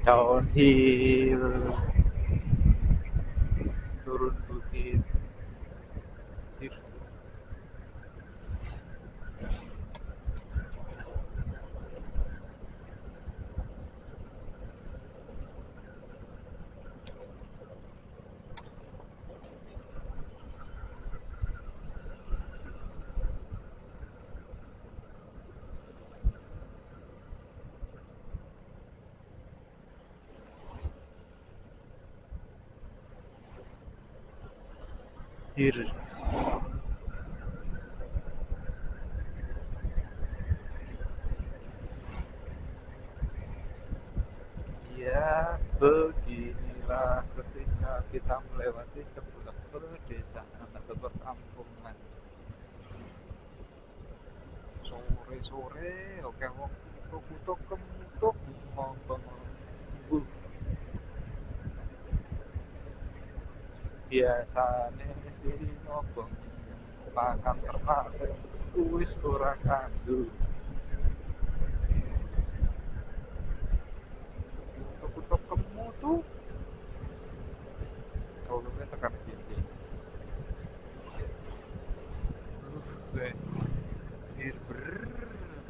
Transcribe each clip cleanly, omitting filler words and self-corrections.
Downhill, turun bukit. Jir. Jir. Ya, beginilah ketika kita melewati sebuah pedesaan atau perkampungan. Sore-sore, oke wong kutuk kemutuk ngomong. Biasane sih ngobong pakan ternak sing wis ora kandhu. Kutuk kemutuk tolongnya tekan gini. Gue ber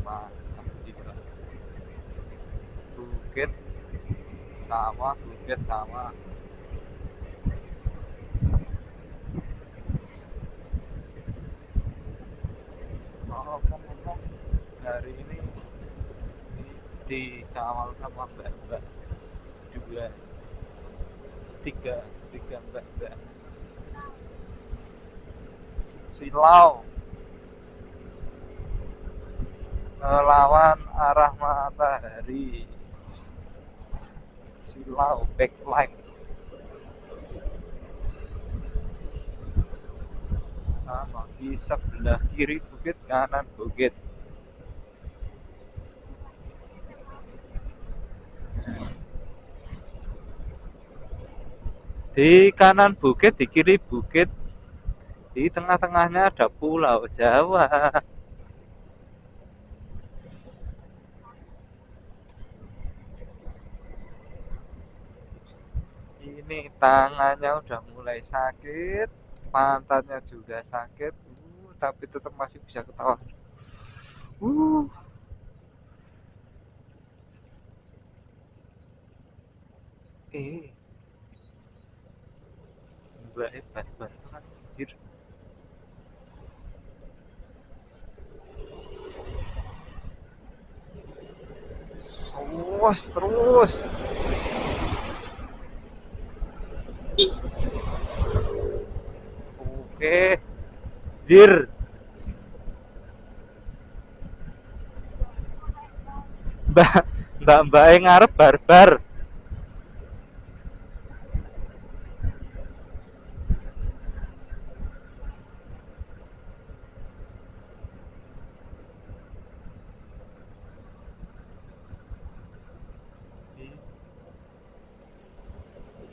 mantap gila. Bukit bukit sama. Ngomong-ngomong hari ini di kawal sama mbak-mbak juga tiga mbak-mbak silau melawan arah matahari, silau backline sama di sebelah kiri bukit, kanan bukit. Di kanan bukit, di kiri bukit, di tengah-tengahnya ada pulau Jawa. Ini tangannya udah mulai sakit, pantatnya juga sakit, tapi tetap masih bisa ketawa. Uh, eh, Mbak hebat banget, anjir. Terus. Oke, jir. Mbak, mbak yang ngarep barbar.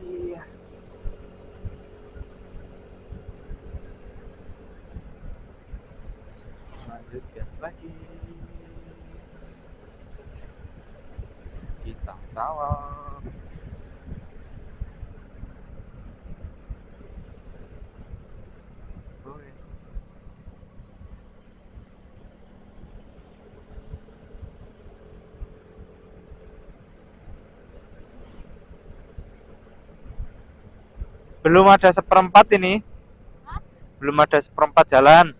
Iya. Lanjutkan lagi. Kita kawal. Boleh. Belum ada seperempat ini. Belum ada seperempat jalan.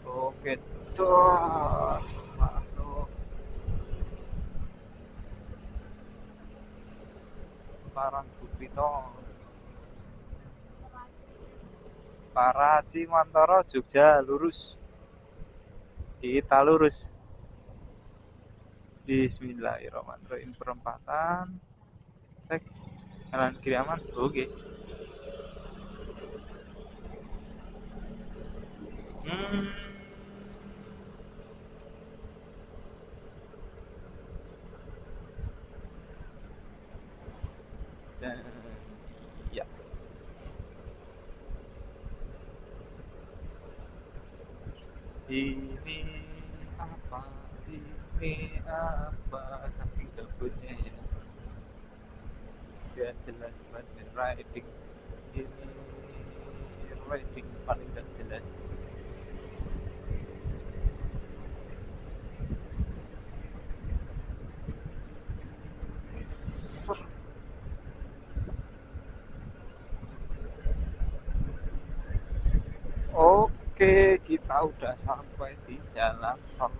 Oke, cos. Masuk. Parang Bupito. Paraci Mantoro Jogja lurus. Kita lurus. Bismillahirrahmanirrahim. Perempatan. Cek. Kanan kiri aman. Oke. Hmm. Dan ya. ini apa saking gabutnya ya, gak jelas banget riding ini, riding paling gak jelas. Oke, kita udah sampai di jalan tol,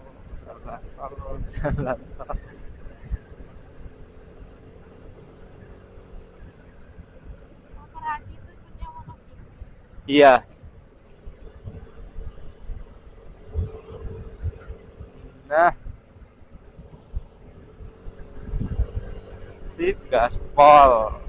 jalan tol, jalan tol. Iya, nah, sip gaspol.